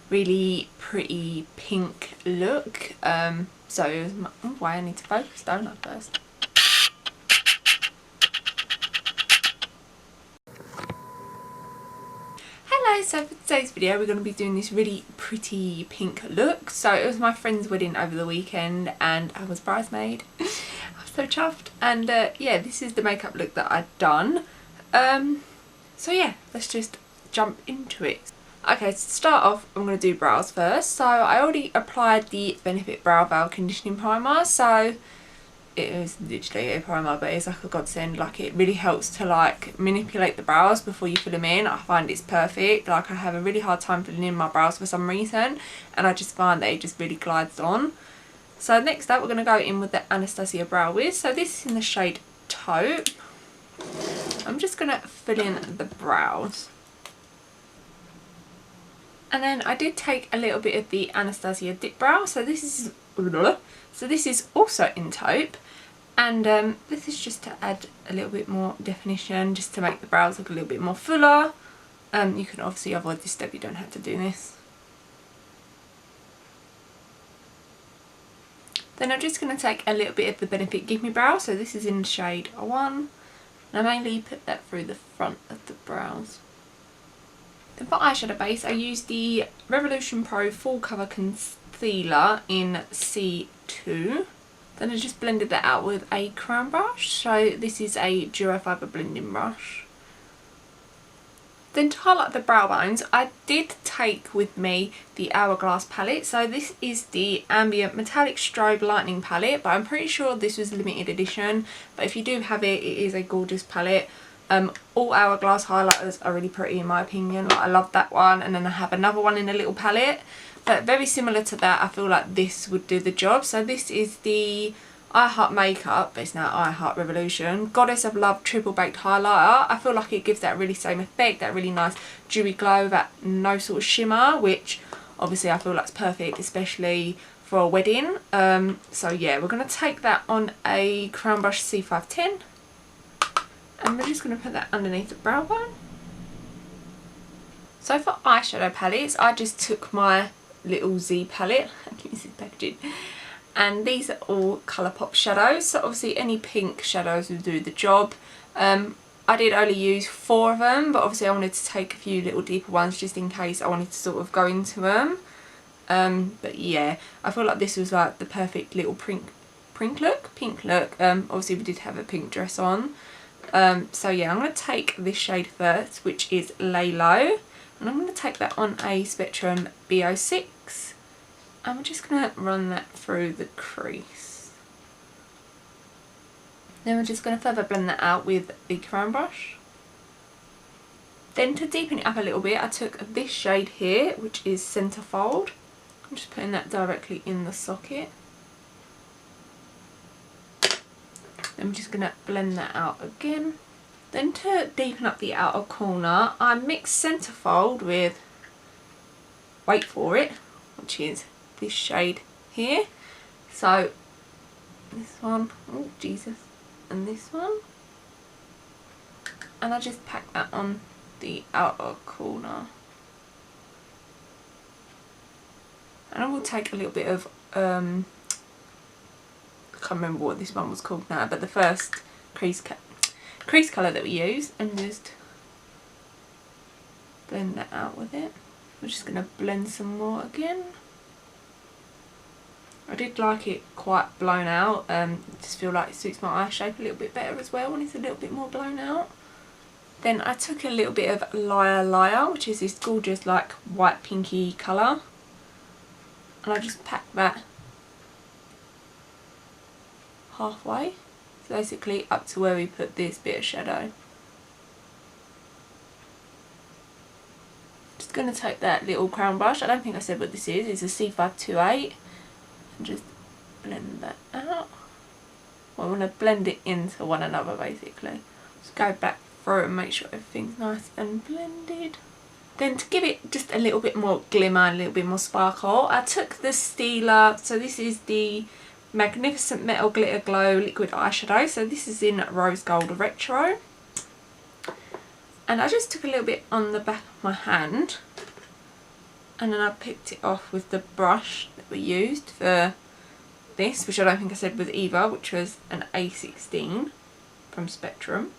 really pretty pink look. So it was why I need to focus, don't I, first? Hello, so for today's video we're going to be doing this really pretty pink look. So it was my friend's wedding over the weekend and I was bridesmaid. I was so chuffed, and yeah, this is the makeup look that I'd done. So yeah, let's just jump into it. Okay, to start off I'm going to do brows first. So I already applied the Benefit Browvo conditioning primer, so it was literally a primer, but it's like a godsend. Like, it really helps to like manipulate the brows before you fill them in. I find it's perfect. Like, I have a really hard time filling in my brows for some reason, and I just find that it just really glides on. So next up we're going to go in with the Anastasia Brow Wiz. So this is in the shade Taupe. I'm just going to fill in the brows. And then I did take a little bit of the Anastasia Dipbrow. So this is also in Taupe, and this is just to add a little bit more definition, just to make the brows look a little bit more fuller. You can obviously avoid this step, you don't have to do this. Then I'm just going to take a little bit of the Benefit Gimme Brow. So this is in the shade 1, and I mainly put that through the front of the brows. Then for eyeshadow base, I used the Revolution Pro Full Cover Concealer in C2. Then I just blended that out with a crown brush. So this is a Jouer fibre blending brush. Then to highlight the brow bones, I did take with me the Hourglass palette. So this is the Ambient Metallic Strobe Lightning palette, but I'm pretty sure this was limited edition. But if you do have it, it is a gorgeous palette. All Hourglass highlighters are really pretty in my opinion. Like, I love that one, and then I have another one in a little palette, but very similar to that. I feel like this would do the job. So this is the I Heart Makeup, but it's now I Heart Revolution Goddess of Love Triple Baked Highlighter. I feel like it gives that really same effect, that really nice dewy glow, that no sort of shimmer, which obviously I feel like is perfect, especially for a wedding. So yeah, we're going to take that on a crown brush C510. And we're just going to put that underneath the brow bone. So for eyeshadow palettes, I just took my little Z palette, this is packaging, and these are all Colourpop shadows. So obviously any pink shadows will do the job. I did only use 4 of them, but obviously I wanted to take a few little deeper ones just in case I wanted to sort of go into them. But yeah, I feel like this was like the perfect little pink look. Obviously we did have a pink dress on. So yeah, I'm going to take this shade first, which is Lay Low, and I'm going to take that on a Spectrum B06, and we're just going to run that through the crease. Then we're just going to further blend that out with the crown brush. Then to deepen it up a little bit, I took this shade here, which is Centerfold. I'm just putting that directly in the socket. I'm just going to blend that out again. Then to deepen up the outer corner, I mixed Centerfold with, wait for it, which is this shade here. So this one, oh Jesus, and this one. And I just pack that on the outer corner. And I will take a little bit of I can't remember what this one was called now, but the first crease colour that we used, and just blend that out with it. We're just going to blend some more again. I did like it quite blown out. Just feel like it suits my eye shape a little bit better as well when it's a little bit more blown out. Then I took a little bit of Liar, which is this gorgeous like white pinky colour, and I just packed that halfway, so basically up to where we put this bit of shadow. Just going to take that little crown brush, I don't think I said what this is, it's a C528, and just blend that out. Well, I'm going to blend it into one another basically. Just go back through and make sure everything's nice and blended. Then to give it just a little bit more glimmer, a little bit more sparkle, I took the Stilla, so this is the Magnificent Metal Glitter Glow liquid eyeshadow. So this is in Rose Gold Retro, and I just took a little bit on the back of my hand And then I picked it off with the brush that we used for this, which I don't think I said was either, which was an A16 from Spectrum.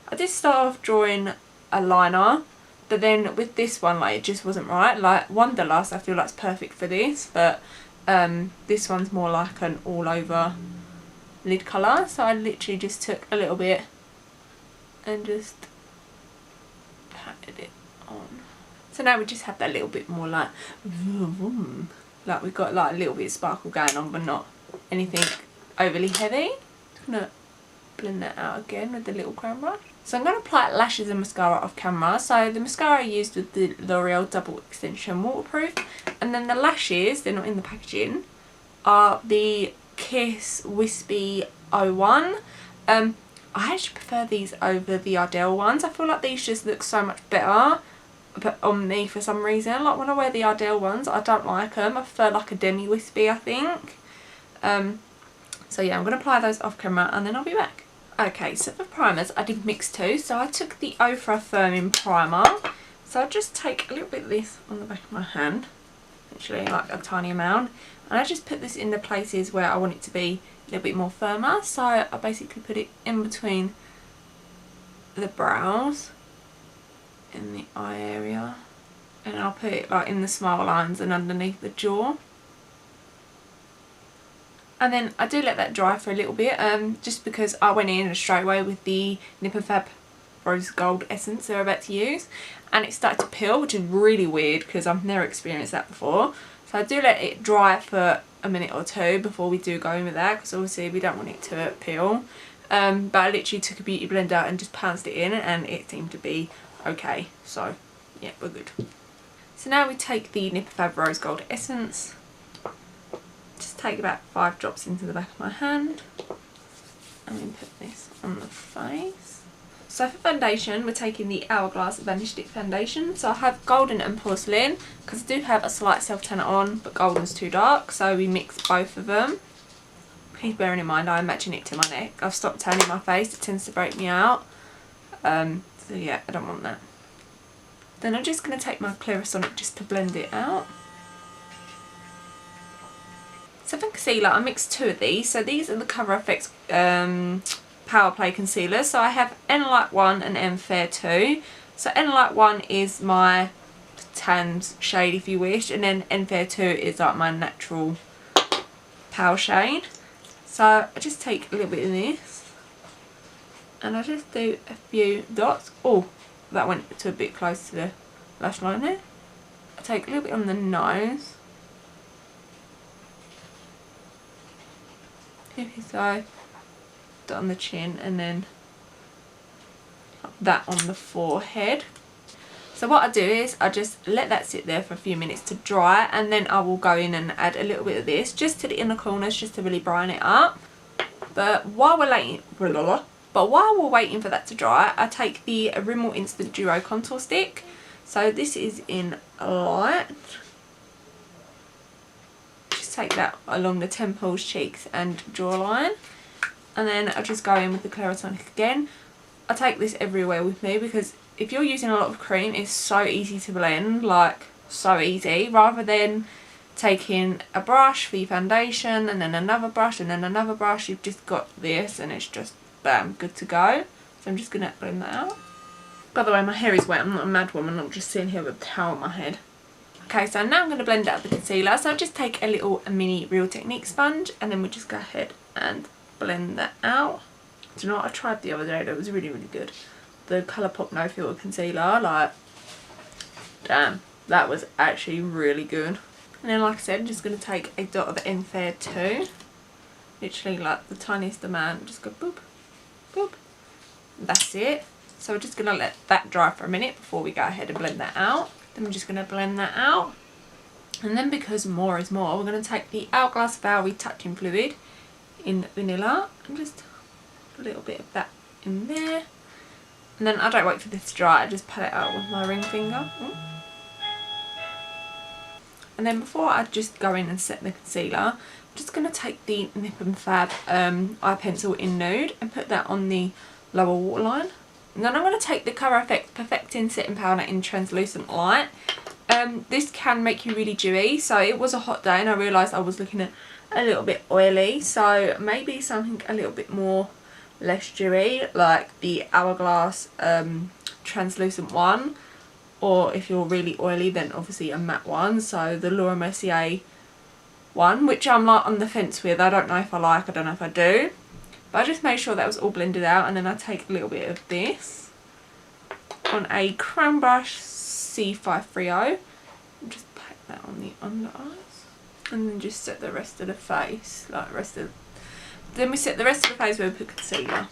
I did start off drawing a liner, but then with this one, like, it just wasn't right. Like Wanderlust, I feel like it's perfect for this, but this one's more like an all over lid colour, so I literally just took a little bit and just patted it on. So now we just have that little bit more like vroom, like we've got like a little bit of sparkle going on, but not anything overly heavy. Just gonna blend that out again with the little crown brush. So I'm going to apply lashes and mascara off camera. So the mascara I used with the Loreal Double Extension Waterproof, and then the lashes, they're not in the packaging, are the Kiss Wispy 01. I actually prefer these over the Ardell ones. I feel like these just look so much better on me for some reason. Like when I wear the Ardell ones, I don't like them. I prefer like a demi wispy, I think. So yeah, I'm going to apply those off camera and then I'll be back. Okay, so for primers I did mix two. So I took the Ofra Firming Primer. So I just take a little bit of this on the back of my hand, literally like a tiny amount, and I just put this in the places where I want it to be a little bit more firmer. So I basically put it in between the brows, in the eye area, and I'll put it like in the smile lines and underneath the jaw. And then I do let that dry for a little bit, just because I went in straight away with the Fab Rose Gold essence they're about to use, and it started to peel, which is really weird because I've never experienced that before. So I do let it dry for a minute or two before we do go in with that, because obviously we don't want it to peel. But I literally took a beauty blender and just pounced it in, and it seemed to be okay. So yeah, we're good. So now we take the Fab Rose Gold essence. Just take about 5 drops into the back of my hand and then put this on the face. So for foundation, we're taking the Hourglass Vanish Dip Foundation. So I have Golden and Porcelain because I do have a slight self-tanner on, but Golden's too dark, so we mix both of them. Please bearing in mind I'm matching it to my neck. I've stopped tanning my face, it tends to break me out. So yeah, I don't want that. Then I'm just going to take my Clarisonic just to blend it out. So for concealer, I mixed 2 of these. So these are the Cover FX Power Play Concealer. So I have N Light 1 and N Fair 2. So N Light 1 is my tanned shade if you wish, and then N Fair 2 is like my natural pale shade. So I just take a little bit of this and I just do a few dots. Oh, that went to a bit close to the lash line there. I take a little bit on the nose. So dot on the chin, and then that on the forehead. So what I do is I just let that sit there for a few minutes to dry, and then I will go in and add a little bit of this just to the inner corners, just to really brighten it up. But while we're waiting for that to dry, I take the Rimmel Instant Duo Contour Stick. So this is in light. Take that along the temples, cheeks and jawline, and then I just go in with the Clarisonic again. I take this everywhere with me because if you're using a lot of cream, it's so easy to blend, like so easy, rather than taking a brush for your foundation and then another brush and then another brush. You've just got this and it's just bam, good to go. So I'm just gonna blend that out. By the way, my hair is wet, I'm not a mad woman, I'm just sitting here with a towel on my head. Okay, so now I'm going to blend out the concealer. So I just take a little mini Real Technique sponge and then we just go ahead and blend that out. Do you know what I tried the other day? That was really, really good. The Colourpop No Filter Concealer, like, damn, that was actually really good. And then, like I said, I'm just going to take a dot of N Fair 2. Literally like the tiniest amount. Just go boop, boop. That's it. So we're just going to let that dry for a minute before we go ahead and blend that out. Then we're just going to blend that out, and then because more is more, we're going to take the Hourglass Veil Retouching Fluid in Vanilla and just a little bit of that in there, and then I don't wait for this to dry, I just pat it out with my ring finger. And then before I just go in and set the concealer, I'm just going to take the Fab Eye Pencil in Nude and put that on the lower waterline. And then I'm going to take the Cover FX Perfecting Setting Powder in Translucent Light. this can make you really dewy. So it was a hot day and I realised I was looking at a little bit oily. So maybe something a little bit more less dewy, like the Hourglass translucent one. Or if you're really oily, then obviously a matte one. So the Laura Mercier one, which I'm like on the fence with. I don't know if I like, I don't know if I do. But I just made sure that was all blended out, and then I take a little bit of this on a Crown Brush C530 and just pack that on the under eyes, and then just set the rest of the face, like then we set the rest of the face where we put concealer.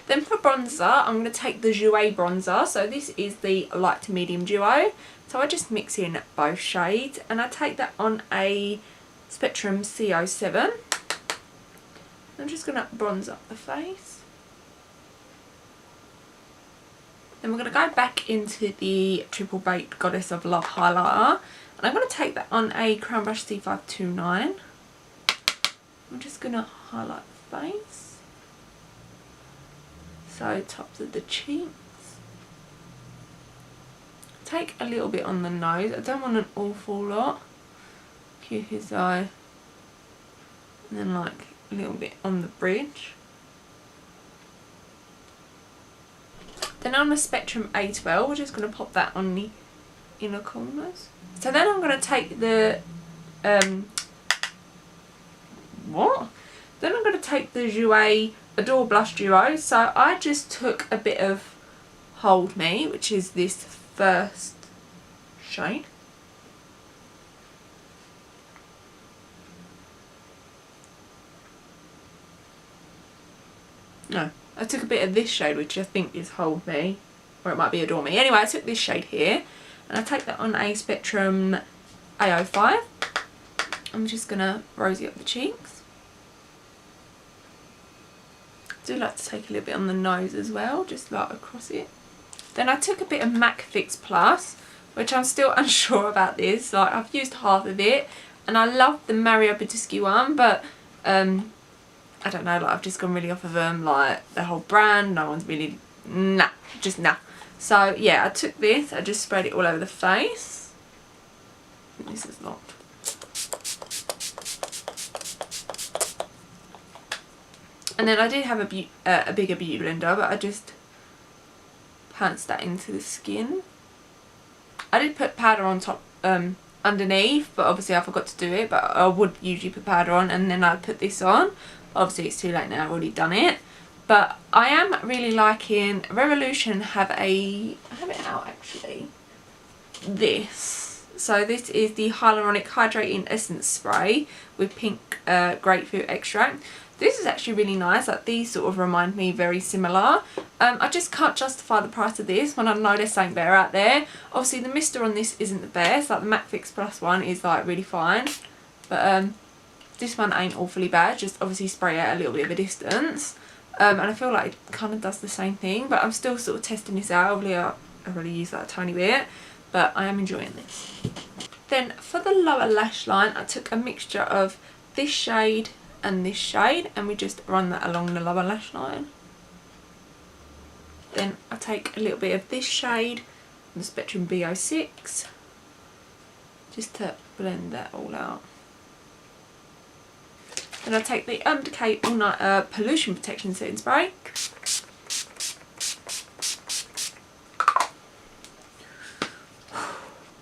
Then for bronzer, I'm going to take the Jouer bronzer. So this is the light to medium duo. So I just mix in both shades, and I take that on a Spectrum C07. I'm just going to bronze up the face. Then we're going to go back into the Triple Baked Goddess of Love highlighter, and I'm going to take that on a Crown Brush C529. I'm just going to highlight the face. So tops of the cheeks. Take a little bit on the nose. I don't want an awful lot. Cupid's eye. And then like a little bit on the bridge. Then on the Spectrum A12, we're just going to pop that on the inner corners. So then I'm going to take the Then I'm going to take the Jouer Adore Blush Duo. So I just took a bit of Hold Me, which is this first shade. No, I took a bit of this shade, which I think is Hold Me, or it might be Adore Me. Anyway, I took this shade here, and I take that on a Spectrum A05. I'm just going to rosy up the cheeks. I do like to take a little bit on the nose as well, just like across it. Then I took a bit of MAC Fix Plus, which I'm still unsure about this. Like, I've used half of it, and I love the Mario Badescu one, but I don't know, like I've just gone really off of them, like the whole brand, no one's really, nah, just nah. So yeah, I took this, I just sprayed it all over the face. This is locked. And then I did have a bigger beauty blender, but I just pounced that into the skin. I did put powder on top underneath, but obviously I forgot to do it, but I would usually put powder on and then I'd put this on. Obviously it's too late now, I've already done it. But I am really liking, Revolution have I have it out actually, this. So this is the Hyaluronic Hydrating Essence Spray with pink grapefruit extract. This is actually really nice, like these sort of remind me very similar. I just can't justify the price of this when I know there's something better out there. Obviously the mister on this isn't the best, like the MAC Fix Plus one is like really fine. But this one ain't awfully bad, just obviously spray out a little bit of a distance. And I feel like it kind of does the same thing, but I'm still sort of testing this out. I really use that a tiny bit, but I am enjoying this. Then for the lower lash line, I took a mixture of this shade and this shade, and we just run that along the lower lash line. Then I take a little bit of this shade, the Spectrum B06, just to blend that all out. Then I take the Decay All Night Pollution Protection Setting Spray.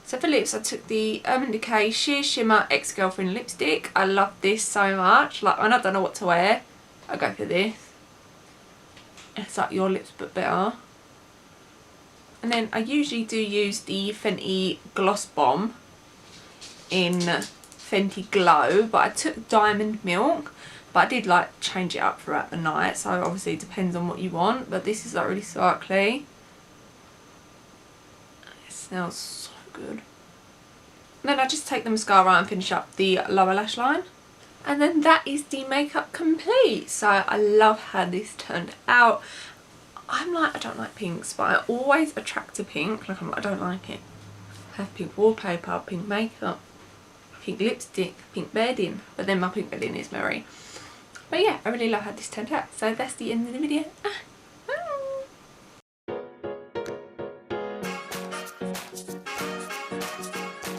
So for lips, I took the Urban Decay Sheer Shimmer Ex-Girlfriend Lipstick. I love this so much. Like when I don't know what to wear, I go for this. It's like your lips but better. And then I usually do use the Fenty Gloss Bomb in Fenty Glow, but I took Diamond Milk, but I did like change it up throughout the night, so obviously it depends on what you want. But this is like really sparkly. It smells so good. And then I just take the mascara and finish up the lower lash line. And then that is the makeup complete. So I love how this turned out. I'm like, I don't like pinks, but I always attract to pink. Like I'm like, I don't like it. I have pink wallpaper, pink makeup, pink lipstick, pink bedding, but then my pink bedding is Mary. But yeah, I really love how this turned out. So that's the end of the video.